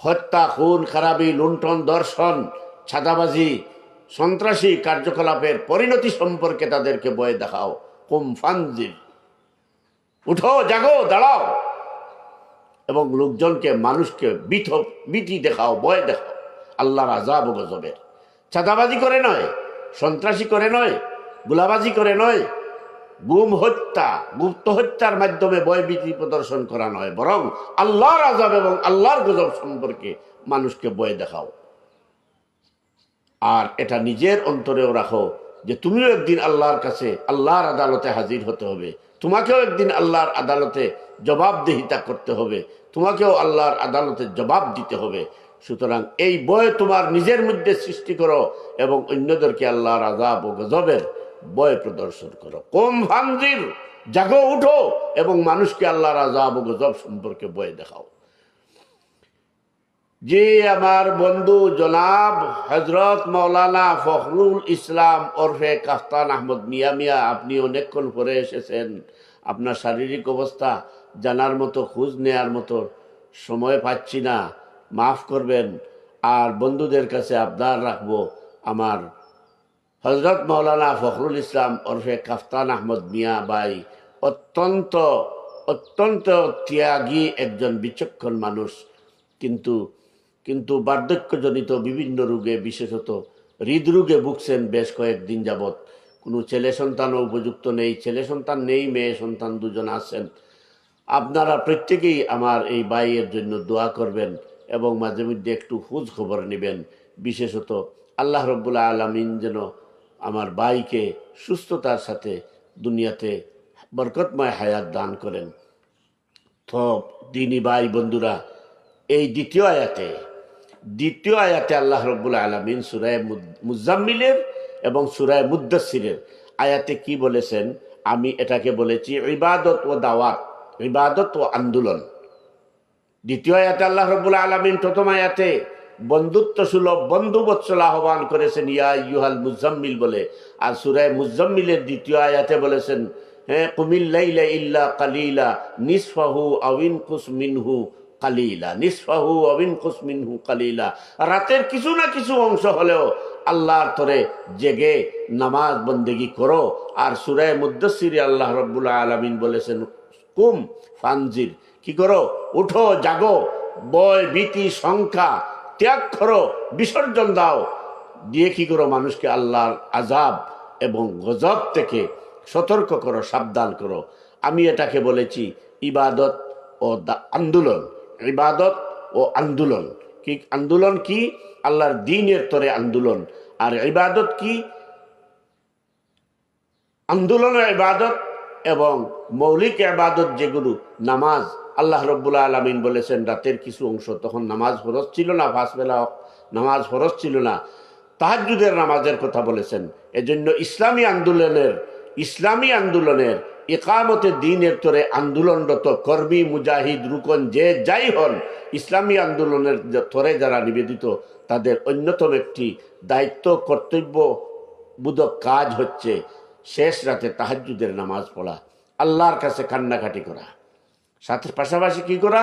হত্যা, খুন খারাবি, লুণ্ঠন, দর্শন, ছাদাবাজি, সন্ত্রাসী কার্যকলাপের পরিণতি সম্পর্কে তাদেরকে ভয় দেখাও। কুম ফানজির, উঠো, জাগো, দাঁড়াও, এবং লোকজনকে, মানুষকে ভীতি দেখাও, ভয় দেখাও আল্লাহর আযাব ও গজবের। চাঁদাবাজি করে নয়, সন্ত্রাসী করে নয়, গুলাবাজি করে নয়, গুম হত্যা, গুপ্ত হত্যার মাধ্যমে ভয়ভীতি প্রদর্শন করা নয়, বরং আল্লাহর আযাব এবং আল্লাহর গজব সম্পর্কে মানুষকে ভয় দেখাও। আর এটা নিজের অন্তরেও রাখো যে তুমিও একদিন আল্লাহর কাছে, আল্লাহর আদালতে হাজির হতে হবে, তোমাকেও একদিন আল্লাহর আদালতে জবাবদিহিতা করতে হবে, তোমাকেও আল্লাহর আদালতে জবাব দিতে হবে। সুতরাং এই ভয় তোমার নিজের মধ্যে সৃষ্টি করো এবং অন্যদেরকে আল্লাহর আযাব ও গজবের ভয় প্রদর্শন করো। কুম ফানজির, জাগো, উঠো এবং মানুষকে আল্লাহর আযাব ও গজব সম্পর্কে ভয় দেখাও। যে আমার বন্ধু জনাব হযরত মাওলানা ফখরুল ইসলাম ওরফে কাফতান আহমদ মিয়া, আপনি অনেকক্ষণ পরে এসেছেন। আপনার শারীরিক অবস্থা জানার মতো, খোঁজ নেয়ার মতো সময় পাচ্ছি না, মাফ করবেন। আর বন্ধুদের কাছে আবদার রাখবো, আমার হযরত মাওলানা ফখরুল ইসলাম ওরফে কাফতান আহমদ মিয়া ভাই অত্যন্ত অত্যন্ত ত্যাগী একজন বিচক্ষণ মানুষ, কিন্তু বার্ধক্যজনিত বিভিন্ন রোগে, বিশেষত হৃদরোগে ভুগছেন বেশ কয়েকদিন যাবৎ। কোনো ছেলে সন্তানও উপযুক্ত নেই, ছেলে সন্তান নেই, মেয়ে সন্তান দুজন আছেন। আপনারা প্রত্যেকেই আমার এই ভাইয়ের জন্য দোয়া করবেন এবং মাঝে মধ্যে একটু খোঁজ খবর নেবেন। বিশেষত আল্লাহ রাব্বুল আলামিন যেন আমার ভাইকে সুস্থতার সাথে দুনিয়াতে বরকতময় হায়াত দান করেন। তো দিনী ভাই বন্ধুরা, এই দ্বিতীয় আয়াতে আল্লাহ রাব্বুল আলামিন সূরা মুজাম্মিলের এবং সূরা মুদ্দাসসিরের আয়াতে কি বলেছেন, আমি এটাকে বলেছি ইবাদত ও দাওয়াত, ইবাদত ও আন্দোলন। দ্বিতীয় আয়াতে আল্লাহ রাব্বুল আলামিন প্রথম আয়াতে বন্ধুত্ব সুলভ, বন্ধুবৎসল আহ্বান করেছেন ইয়া আইয়ুহাল মুজাম্মিল বলে, আর সূরা মুজাম্মিলের দ্বিতীয় আয়াতে বলেছেন কুমিল লাইলা ইল্লা কালিলা নিসফাহু আও ইনকুস মিনহু কালিলা, নিসফাহু আও ইনকুস মিনহু কালিলা। রাতের কিছু না কিছু অংশ হলেও আল্লাহর তরে জেগে নামাজ বন্দেগী করো। আর সূরা মুদ্দাসসিরে আল্লাহ রাব্বুল আলামিন বলেছেন কুম ফানজির, কি করো, উঠো, জাগো, ভয় ভীতি শঙ্কা ত্যাগ করো, বিসর্জন দাও, দিয়ে কি করো, মানুষকে আল্লাহর আযাব এবং গজব থেকে সতর্ক করো, সাবধান করো। আমি এটাকে বলেছি ইবাদত ও আন্দোলন। ইবাদত ও আন্দোলন কি? আন্দোলন কি? আল্লাহর দ্বীনের তরে আন্দোলন। আর ইবাদত কি? আন্দোলন ও ইবাদত এবং মৌলিক ইবাদত যেগুলো নামাজ। আল্লাহ রাব্বুল আলামিন বলেছেন রাতের কিছু অংশ, তখন নামাজ ফরজ ছিল না, পাঁচ বেলা নামাজ ফরজ ছিল না, তাহাজ্জুদের নামাজের কথা বলেছেন। এজন্য ইসলামী আন্দোলনের ইকামতে দ্বীনের তরে আন্দোলনরত কর্মী, মুজাহিদ, রুকন যে যাই হন, ইসলামী আন্দোলনের তরে যারা নিবেদিত, তাদের অন্যতম একটি দায়িত্ব, কর্তব্য বোধক কাজ হচ্ছে শেষ রাতে তাহাজ্জুদের নামাজ পড়া, আল্লাহর কাছে কান্নাকাটি করা, সাথে পাশাপাশি কি করা,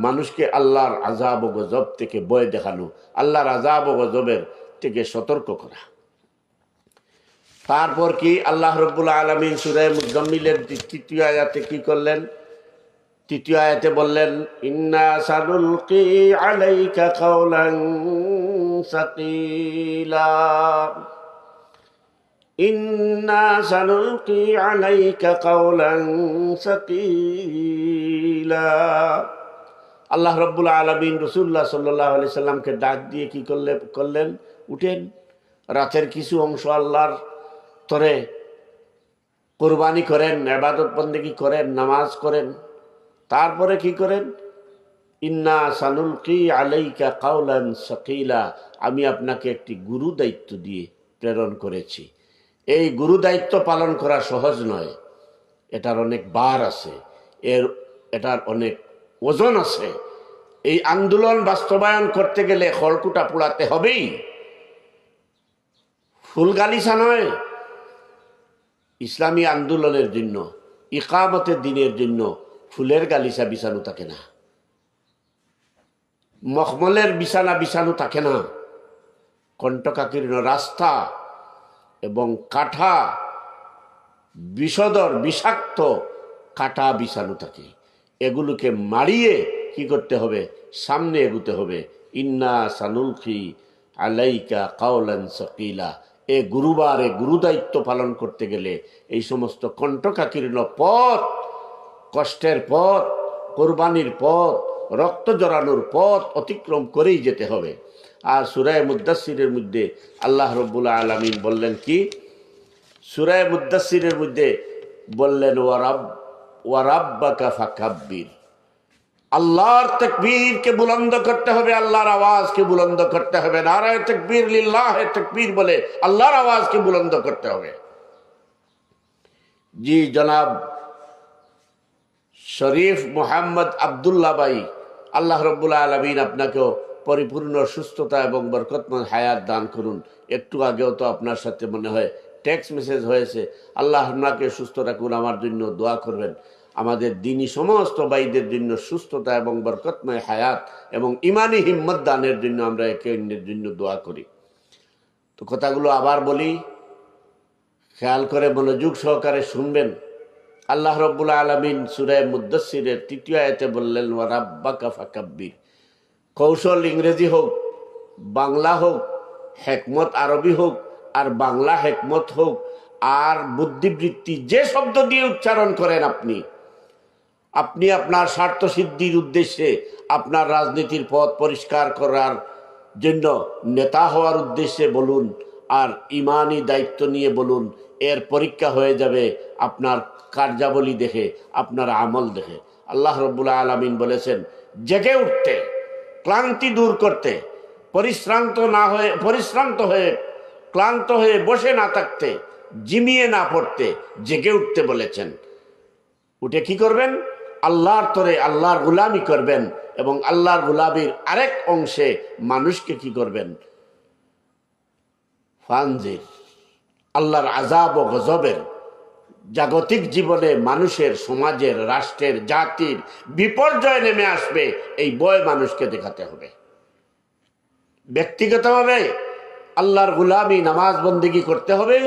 মানুষকে আল্লাহর আযাব ও গজব থেকে ভয় দেখানো, আল্লাহর আযাব ও গজবের থেকে সতর্ক করা। তারপর কি আল্লাহ রাব্বুল আলামিন সূরা মুজাম্মিলের তৃতীয় আয়াতে কি করলেন? তৃতীয় আয়াতে বললেন ইন্না সানুলকি আলাইকা কাওলান সাকিলা, ইন্না সানুলকি আলাইকা কাওলান সাকিলা। আল্লাহ রাব্বুল আলামিন রাসূলুল্লাহ সাল্লাল্লাহু আলাইহি সাল্লামকে ডাক দিয়ে কি করলেন? উঠেন, রাতের কিছু অংশ আল্লাহর তরে কুরবানি করেন, ইবাদত বন্দেগী করেন, নামাজ করেন। তারপরে কি করেন? ইন্না সানুলকি আলাইকা কাওলান সাকিলা, আমি আপনাকে একটি গুরু দায়িত্ব দিয়ে প্রেরণ করেছি। এই গুরু দায়িত্ব পালন করা সহজ নয়, এটার অনেক বার আছে, এটার অনেক ওজন আছে। এই আন্দোলন বাস্তবায়ন করতে গেলে খড়কুটা পোড়াতে হবেই, ফুল গালিচা নয়। ইসলামী আন্দোলনের জন্য, ইকামতের দিনের জন্য ফুলের গালিচা বিছানো থাকে না, মখমলের বিছানা বিছানো থাকে না। কণ্টকাকীর্ণ রাস্তা এবং কাঠা বিষধর বিষাক্ত কাটা বিছানো থাকে, এগুলোকে মারিয়ে কি করতে হবে, সামনে এগুতে হবে। ইন্না সানুলকি আলাইকা কাওলান সাকিলা, এ গুরুবারে গুরুদায়িত্ব পালন করতে গেলে এই সমস্ত কণ্টকাকীর্ণ পথ, কষ্টের পথ, কোরবানির পথ, রক্ত জড়ানোর পথ অতিক্রম করেই যেতে হবে। আর সূরা মুদ্দাসসিরের মধ্যে আল্লাহ রাব্বুল আলামিন বললেন কি, সূরা মুদ্দাসসিরের মধ্যে বললেন ওয়ারাব্বাকা ফাকাব্বির, আল্লাহর তাকবীরকে বুলন্দ করতে হবে, আল্লাহর আওয়াজকে বুলন্দ করতে হবে। নারায়ে তাকবীর, লিল্লাহে তাকবীর বলে আল্লাহর আওয়াজকে বুলন্দ করতে হবে। জি জনাব শরীফ মোহাম্মদ আব্দুল্লাহ ভাই, আল্লাহ রাব্বুল আলামিন আপনাকেও পরিপূর্ণ সুস্থতা এবং বরকতময় হায়াত দান করুন। একটু আগেও তো আপনার সাথে মনে হয় টেক্সট মেসেজ হয়েছে, আল্লাহ আপনাকে সুস্থ রাখুন, আমার জন্য দোয়া করবেন। আমাদের দিনী সমস্ত ভাইদের জন্য সুস্থতা এবং বরকতময় হায়াত এবং ইমানি হিম্মত দানের জন্য আমরা একে অন্যের জন্য দোয়া করি। তো কথাগুলো আবার বলি, খেয়াল করে মনোযোগ সহকারে শুনবেন। আল্লাহ রাব্বুল আলামিন সূরা মুদ্দাসসিরের ৩য় আয়াতে বললেন ওয়ারাব্বাকা ফাকাব্বির। কৌশল ইংরেজি হোক, বাংলা হোক, হেকমত আরবি হোক, আর বাংলা হেকমত হোক, আর বুদ্ধিবৃত্তি যে শব্দ দিয়ে উচ্চারণ করেন আপনি আপনার স্বার্থ সিদ্ধির উদ্দেশ্যে, আপনার রাজনীতির পথ পরিষ্কার করার জন্য, নেতা হওয়ার উদ্দেশ্যে বলুন, আর ইমানি দায়িত্ব নিয়ে বলুন, এর পরীক্ষা হয়ে যাবে আপনার কার্যাবলী দেখে, আপনার আমল দেখে। আল্লাহ রাব্বুল আলামিন বলেছেন জেগে উঠতে, ক্লান্তি দূর করতে, পরিশ্রান্ত হয়ে ক্লান্ত হয়ে বসে না থাকতে, জিমিয়ে না পড়তে, জেগে উঠতে বলেছেন। উঠে কি করবেন? আল্লাহর তরে আল্লাহর গোলামি করবেন, এবং আল্লাহর গোলামির আরেক অংশে মানুষকে কি করবেন? ফানজির, আল্লাহর আযাব ও গজবের জাগতিক জীবনে মানুষের, সমাজের, রাষ্ট্রের, জাতির বিপর্যয় নেমে আসবে, এই ভয় মানুষকে দেখাতে হবে। ব্যক্তিগতভাবে আল্লাহর গোলামি, নামাজ বন্দেগী করতে হবে,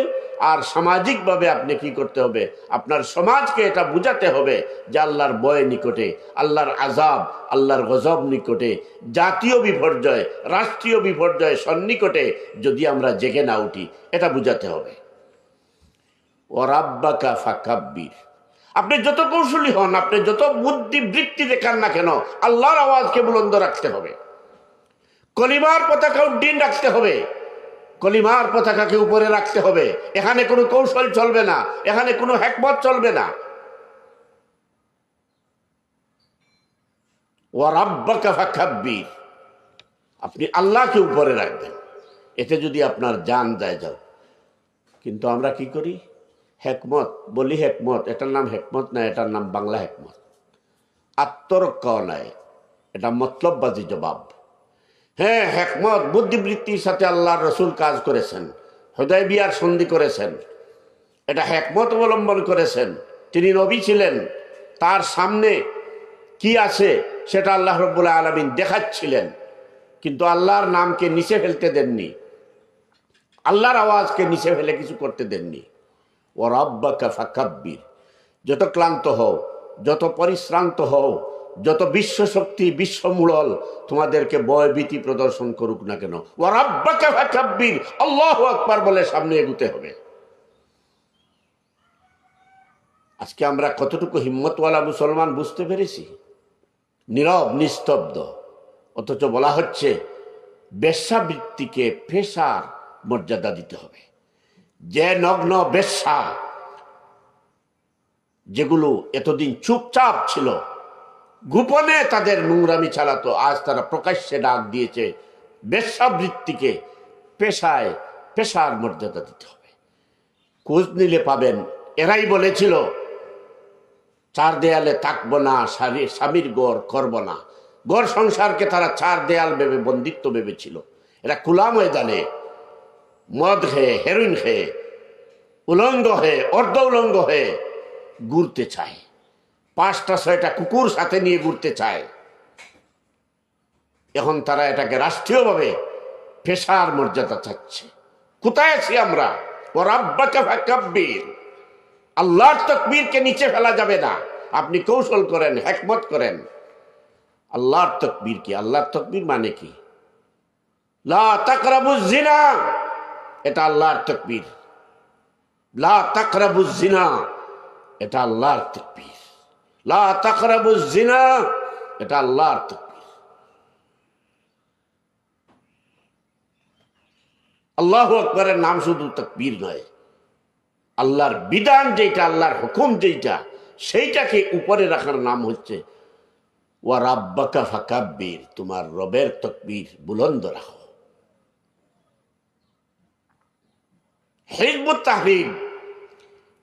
আর সামাজিকভাবে আপনি কি করতে হবে? আপনার সমাজকে এটা বুঝাতে হবে যে আল্লাহর ভয় নিকটে, আল্লাহর আযাব, আল্লাহর গজব নিকটে, জাতীয় বিপর্যয়, রাষ্ট্রীয় বিপর্যয় সন্নিকটে যদি আমরা জেগে না উঠি, এটা বুঝাতে হবে। ওয়ারাব্বাকা ফাকাব্বির, আপনি যত কৌশলী হন, আপনি যত বুদ্ধিবৃত্তি দেখান না কেন, আল্লাহর আওয়াজকে বুলন্দ রাখতে হবে। কলিমার পতাকা উড্ডীন রাখতে হবে, কলিমার পতাকাকে উপরে রাখতে হবে। এখানে কোনো কৌশল চলবে না, এখানে কোনো হিকমত চলবে না। ওয়ারাব্বাকা ফাকাব্বির, আপনি আল্লাহকে উপরে রাখবেন, এতে যদি আপনার জান যায় যাও। কিন্তু আমরা কি করি? হেকমত বলি, হেকমত, এটার নাম হেকমত না, এটার নাম বাংলা হেকমত। আত্মরক্ষাও নাই, এটা মতলববাজি জবাব। হ্যাঁ, হেকমত বুদ্ধিবৃত্তির সাথে আল্লাহর রসুল কাজ করেছেন, হুদায়বিয়ার সন্ধি করেছেন, এটা হেকমত অবলম্বন করেছেন। তিনি নবী ছিলেন, তার সামনে কি আছে সেটা আল্লাহ রাব্বুল আলামিন দেখাচ্ছিলেন, কিন্তু আল্লাহর নামকে নিচে ফেলতে দেননি, আল্লাহর আওয়াজকে নিচে ফেলে কিছু করতে দেননি। ওয়ারাব্বাকা ফাকাব্বির, যত ক্লান্ত হও, যত পরিশ্রান্ত হও, যত বিশ্বশক্তি, বিশ্বমূলল তোমাদেরকে ভয় ভীতি প্রদর্শন করুক না কেন, ওয়ারাব্বাকা ফাকাব্বির, আল্লাহু আকবার বলে সামনে এগুতে হবে। আজকে আমরা কতটুকু হিম্মতওয়ালা মুসলমান বুঝতে পেরেছি? নীরব, নিস্তব্ধ, অথচ বলা হচ্ছে বেশ্যাবৃত্তিকে পেশার মর্যাদা দিতে হবে। যে নগ্ন বেশ্যা, যেগুলো এতদিন চুপচাপ ছিল, গোপনে তাদের নোংরামি চালাতো, আজ তারা প্রকাশ্যে ডাক দিয়েছে বেশ্যাবৃত্তিকে পেশার মর্যাদা দিতে হবে। খোঁজ নিলে পাবেন, এরাই বলেছিল চার দেয়ালে থাকবো না, স্বামীর গড় করব না। গড় সংসারকে তারা চার দেয়াল ভেবে, বন্দিত্ব ভেবেছিল। এরা খোলা ময়দানে মদ খেয়ে, হেরোইন খেয়ে, উলঙ্গ হয়ে, অর্ধ উলঙ্গ হয়ে ঘুরতে চায়, 5টা 6টা কুকুর সাথে নিয়ে ঘুরতে চায়। এখন তারা এটাকে রাষ্ট্রীয়ভাবে পেশার মর্যাদা চাচ্ছে। কোথায় আছি আমরা? ও রাব্বাকা ফাকাব্বির, আল্লাহর তাকবীরকে নিচে ফেলা যাবে না। আপনি কৌশল করেন, হিকমত করেন। আল্লাহর তাকবীর কি? আল্লাহর তাকবীর মানে কি? লা তাকরাবুজ জিনা, এটা আল্লাহর তাকবীর। লা তাকরাবুজ জিনা, এটা আল্লাহর তাকবীর। লা তাকরাবুজ জিনা, এটা আল্লাহর তাকবীর। আল্লাহু আকবারের নাম শুধু তাকবীর নয়, আল্লাহর বিধান যেটা, আল্লাহর হুকুম যেটা, সেইটাকে উপরে রাখার নাম হচ্ছে ওয়া রাব্বাকা ফাকাব্বির, তোমার রবের তাকবীর বুলন্দ রাখো। হিজবুত তাহরীর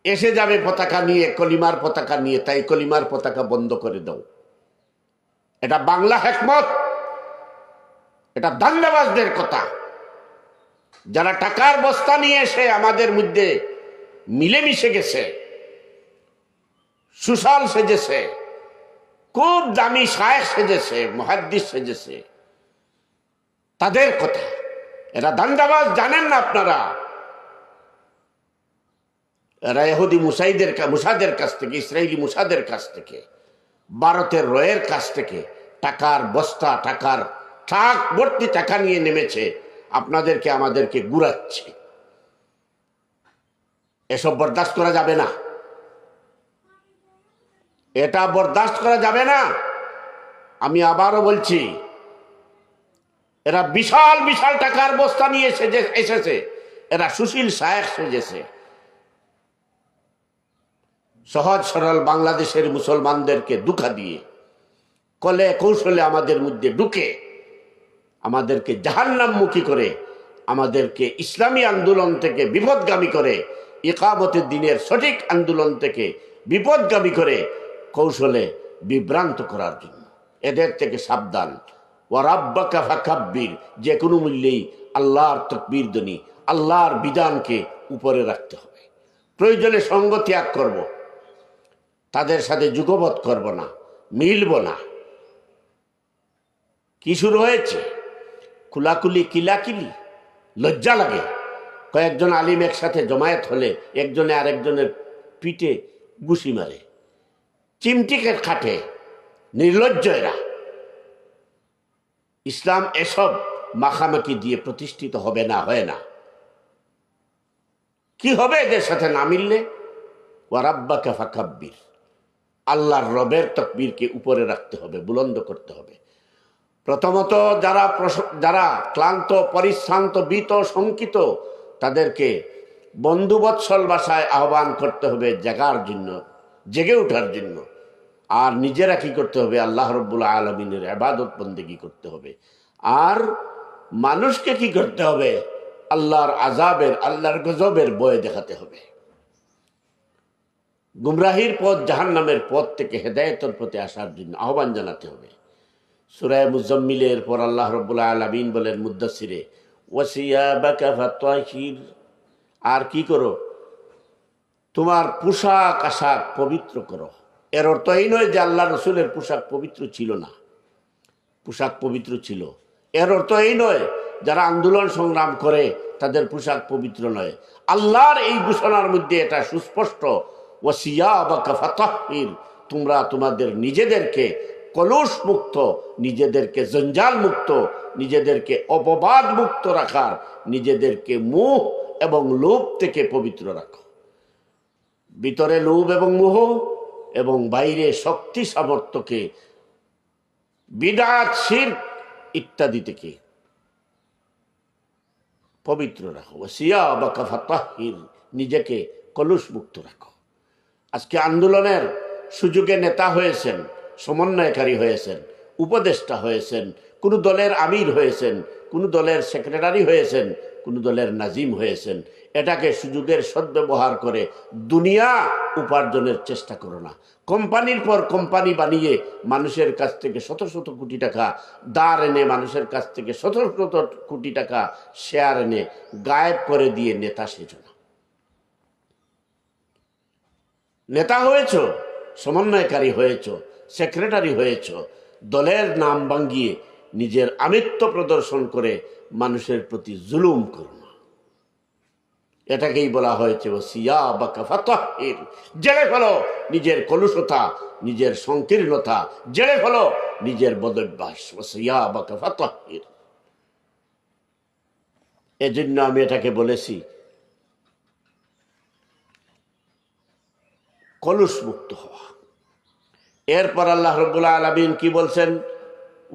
এসে যাবে পতাকা নিয়ে, কলিমার পতাকা নিয়ে, তাই কলিমার পতাকা বন্ধ করে দাও। এটা বাংলা হিকমত, এটা দাঙ্গাবাজদের কথা। যারা টাকার বস্তা নিয়ে এসে আমাদের মধ্যে মিলেমিশে গেছে, সুশাল সেজেছে, খুব দামি শায়েখ সেজেছে, মুহাদ্দিস সেজেছে, তাদের কথা। এরা দাঙ্গাবাজ, জানেন না আপনারা? এরা ইহুদি মুসাদের কাছ থেকে, ইসরায়েলি মুসাদের কাছ থেকে, ভারতের রয়ের কাছ থেকে টাকার বস্তা, টাকার ট্রাক ভর্তি টাকা নিয়ে নেমেছে, আপনাদেরকে আমাদেরকে ঘুরাচ্ছে। এসব বরদাস্ত করা যাবে না, এটা বরদাস্ত করা যাবে না। আমি আবারও বলছি, এরা বিশাল বিশাল টাকার বস্তা নিয়ে এসেছে, এরা সুশীল শায়েখ সেজেছে। সহজ সরল বাংলাদেশের মুসলমানদেরকে ধোঁকা দিয়ে, কলে কৌশলে আমাদের মধ্যে ঢুকে, আমাদেরকে জাহান্নামমুখী করে, আমাদেরকে ইসলামী আন্দোলন থেকে বিপদগামী করে, ইকামতের দিনের সঠিক আন্দোলন থেকে বিপদগামী করে কৌশলে বিভ্রান্ত করার জন্য। এদের থেকে সাবধান। ওয়া রাব্বাকা ফাকাব্বির, যে কোনো মূল্যেই আল্লাহর তাকবীর ধ্বনি, আল্লাহর বিধানকে উপরে রাখতে হবে। প্রয়োজনে সঙ্গ ত্যাগ করব, তাদের সাথে যুগপৎ করব না, মিলব না। কি শুরু হয়েছে? কুলাকুলি, কিলাকিলি, লজ্জা লাগে। কয়েকজন আলিম একসাথে জমায়েত হলে একজনে আরেকজনের পিঠে ঘুষি মারে, চিমটিকে খাটে, নির্লজ্জ এরা। ইসলাম এসব মাখামাখি দিয়ে প্রতিষ্ঠিত হবে না, হয় না। কি হবে এদের সাথে না মিললে? ওয়া রাব্বাকা ফাকাব্বির, আল্লাহর রবের তাকবীরকে উপরে রাখতে হবে, বুলন্দ করতে হবে। প্রথমত যারা ক্লান্ত, পরিশ্রান্ত, ভীত, শঙ্কিত, তাদেরকে বন্ধুবৎসল ভাষায় আহ্বান করতে হবে জাগার জন্য, জেগে ওঠার জন্য। আর নিজেরা কি করতে হবে? আল্লাহ রাব্বুল আলামিনের ইবাদত বন্দেগী করতে হবে। আর মানুষকে কি করতে হবে? আল্লাহর আযাবের, আল্লাহর গজবের ভয় দেখাতে হবে। গুমরাহির পথ, জাহান্নামের পথ থেকে হেদায়েতের পথে আসার জন্য আহ্বান জানাতে হবে। সূরা মুজাম্মিলের পর আল্লাহ রাব্বুল আলামিন বলেন মুদ্দাসিরে, ওয়াসিয়াবাকা ফাতাহির, আর কি করো? তোমার পোশাক আশাক পবিত্র করো। এর অর্থ এই নয় যে আল্লাহ রসুলের পোশাক পবিত্র ছিল না, পোশাক পবিত্র ছিল। এর অর্থ এই নয় যারা আন্দোলন সংগ্রাম করে তাদের পোশাক পবিত্র নয়। আল্লাহর এই ঘোষণার মধ্যে এটা সুস্পষ্ট, ওয়াসিয়াবাকা ফাতাহির, তোমরা তোমাদের নিজেদেরকে কলুষ মুক্ত, নিজেদেরকে জঞ্জাল মুক্ত, নিজেদেরকে অপবাদ মুক্ত রাখার, নিজেদেরকে মোহ এবং লোভ থেকে পবিত্র রাখো। ভিতরে লোভ এবং মোহ এবং বাইরে শক্তি সামর্থ্যকে বিদআত, শিরক ইত্যাদি থেকে পবিত্র রাখো। ওয়াসিয়াবাকা ফাতাহির, নিজেকে কলুষ মুক্ত রাখো। আজকে আন্দোলনের সুযোগে নেতা হয়েছেন, সমন্বয়কারী হয়েছেন, উপদেষ্টা হয়েছেন, কোনো দলের আমির হয়েছেন, কোনো দলের সেক্রেটারি হয়েছেন, কোনো দলের নাজিম হয়েছেন। এটাকে সুযোগের সদ্ব্যবহার করে দুনিয়া উপার্জনের চেষ্টা করো না। কোম্পানির পর কোম্পানি বানিয়ে মানুষের কাছ থেকে শত শত কোটি টাকা ধার এনে, মানুষের কাছ থেকে শত শত কোটি টাকা শেয়ার এনে গায়েব করে দিয়ে নেতা সেজো না। নেতা হয়েছ, সমন্বয়কারী হয়েছ, সেক্রেটারি হয়েছ, দলের নাম ভাঙ্গিয়ে নিজের আমিত্ব প্রদর্শন করে মানুষের প্রতি জুলুম করো না। এটাকেই বলা হয়েছে ওয়াসিয়াবাকা ফাতাহহির, জেলে ফেলো নিজের কলুষতা, নিজের সংকীর্ণতা, জেলে ফেলো নিজের বদভ্যাস। ওয়াসিয়াবাকা ফাতাহহির, এজন্য আমি এটাকে বলেছি কলুষ মুক্ত হওয়া। এরপর আল্লাহ রাব্বুল আলামিন কি বলছেন?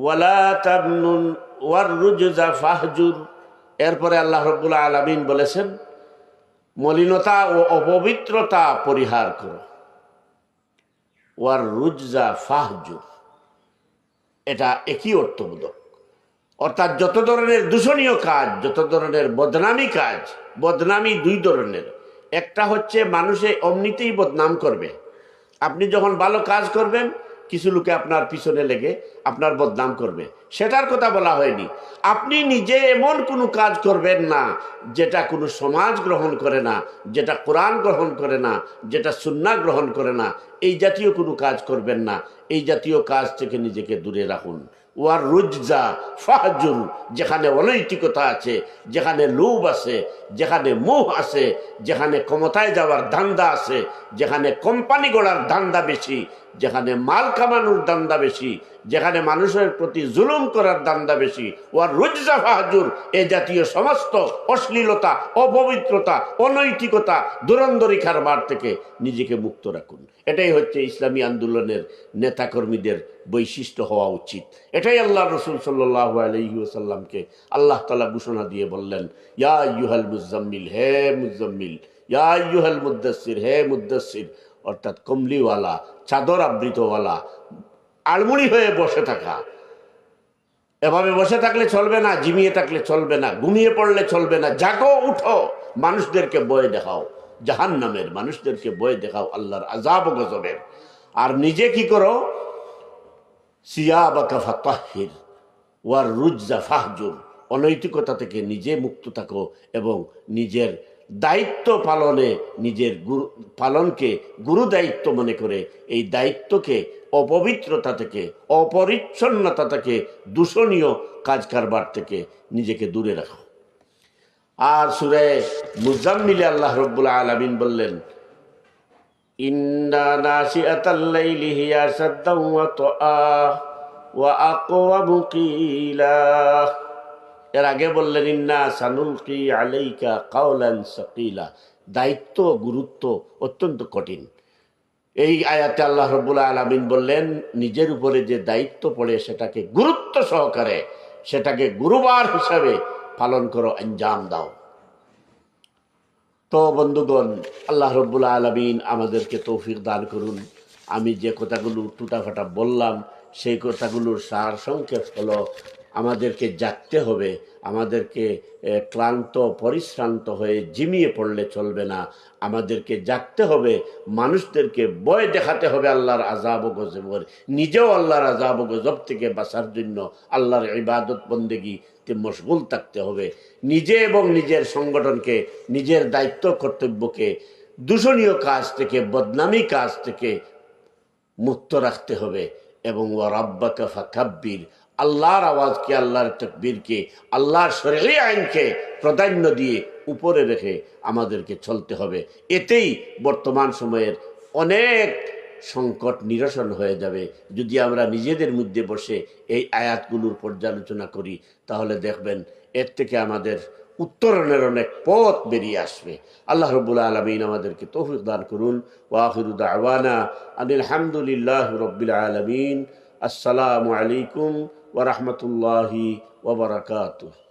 ওয়ালা তামনুন ওয়াররুজা ফাহজুর। এরপরে আল্লাহ রাব্বুল আলামিন বলেছেন মলিনতা ও অপবিত্রতা পরিহার করো। ওয়াররুজা ফাহজুর, এটা একই অর্থবোধক। অর্থাৎ যত ধরনের দূষণীয় কাজ, যত ধরনের বদনামি কাজ, বদনামি দুই ধরনের। একটা হচ্ছে মানুষে অমনিতেই বদনাম করবে। আপনি যখন ভালো কাজ করবেন কিছু লোকে আপনার পিছনে লেগে আপনার বদনাম করবে, সেটার কথা বলা হয়নি। আপনি নিজে এমন কোনো কাজ করবেন না যেটা কোনো সমাজ গ্রহণ করে না, যেটা কোরআন গ্রহণ করে না, যেটা সুন্নাহ গ্রহণ করে না, এই জাতীয় কোনো কাজ করবেন না। এই জাতীয় কাজ থেকে নিজেকে দূরে রাখুন। ওয়ার রুজা ফাহজুর, যেখানে অনৈতিকতা আছে, যেখানে লোভ আছে, যেখানে মোহ আছে, যেখানে ক্ষমতায় যাওয়ার ধান্দা আছে, যেখানে কোম্পানি গড়ার ধান্দা বেশি, যেখানে মাল কামানোর ধান্দা বেশি, যেখানে মানুষের প্রতি জুলুম করার ধান্দা বেশি, ওয়ার রুজা ফাহজুর, এ জাতীয় সমস্ত অশ্লীলতা, অপবিত্রতা, অনৈতিকতা, দুরন্দরি কারবার থেকে নিজেকে মুক্ত রাখুন। এটাই হচ্ছে ইসলামী আন্দোলনের নেতাকর্মীদের বৈশিষ্ট্য হওয়া উচিত। এটাই আল্লাহ রসুল সাল্লাল্লাহু আলাইহি ওয়াসাল্লামকে আল্লাহ তাআলা ঘোষণা দিয়ে বললেন, ইয়া আইয়ুহাল মুজাম্মিল, হে মুজাম্মিল, ইয়া আইয়ুহাল মুদ্দাসসির, হে মুদ্দাসসির। অর্থাৎ কমলিওয়ালা, চাদর আবৃতওয়ালা, আলমুড়ি হয়ে বসে থাকা। এভাবে বসে থাকলে চলবে না, জিমিয়ে থাকলে চলবে না, ঘুমিয়ে পড়লে চলবে না। জাগো, উঠো, মানুষদেরকে বয়ে দেখাও জাহান্নামের, মানুষদেরকে বয়ে দেখাও আল্লাহর আযাব ও গজবের। আর নিজে কি করো? সিয়াবাকা ফাতাহহির ওয়ার রুজা ফাহজুর, অনৈতিকতা থেকে নিজে মুক্ত থাকো এবং নিজের দায়িত্ব পালনে, নিজের পালনকে গুরু দায়িত্ব মনে করে এই দায়িত্বকে অপবিত্রতা থেকে, অপরিচ্ছন্নতা থেকে, দূষণীয় কাজ কারবার থেকে নিজেকে দূরে রাখো। আর সূরা মুজাম্মিলে আল্লাহ রাব্বুল আলামিন বললেন, ইন্না নাশিআতাল লাইলি হিয়া আশাদ্দু ওয়াতআ ওয়া আকওয়ামু কিলা। এর আগে বললেন ইন্না সানুলকি আলাইকা কাওলান সাকিলা। দায়িত্ব, গুরুত্ব অত্যন্ত কঠিন। এই আয়াতে আল্লাহ রাব্বুল আলামিন বললেন নিজের উপরে যে দায়িত্ব পড়ে সেটাকে গুরুত্ব সহকারে, সেটাকে গুরুবার হিসাবে পালন করো, আঞ্জাম দাও। তো বন্ধুগণ, আল্লাহ রাব্বুল আলামিন আমাদেরকে তৌফিক দান করুন। আমি যে কথাগুলো টুটাফাটা বললাম সেই কথাগুলোর সার সংক্ষেপ হলো, আমাদেরকে জাগতে হবে। আমাদেরকে ক্লান্ত পরিশ্রান্ত হয়ে ঝিমিয়ে পড়লে চলবে না। আমাদেরকে জাগতে হবে, মানুষদেরকে ভয় দেখাতে হবে আল্লাহর আযাব ও গজব, নিজেও আল্লাহর আযাব ও গজব থেকে বাঁচার জন্য আল্লাহর ইবাদত বন্দেগীতে মশগুল থাকতে হবে। নিজে এবং নিজের সংগঠনকে, নিজের দায়িত্ব কর্তব্যকে দূষণীয় কাজ থেকে, বদনামি কাজ থেকে মুক্ত রাখতে হবে। এবং ওয়া রাব্বাকা ফাকাব্বির, আল্লাহর আওয়াজকে, আল্লাহর তাকবীরকে, আল্লাহর শরঈ আইনকে প্রাধান্য দিয়ে উপরে রেখে আমাদেরকে চলতে হবে। এতেই বর্তমান সময়ের অনেক সংকট নিরসন হয়ে যাবে। যদি আমরা নিজেদের মধ্যে বসে এই আয়াতগুলোর পর্যালোচনা করি তাহলে দেখবেন এর থেকে আমাদের উত্তরণের অনেক পথ বেরিয়ে আসবে। আল্লাহ রাব্বুল আলামিন আমাদেরকে তৌফিক দান করুন। ওয়া আখিরু দাওয়ানা আনিল হামদুলিল্লাহি রাব্বিল আলামিন। আসসালামু আলাইকুম ওয়া রাহমাতুল্লাহি ওয়া বারাকাতুহু।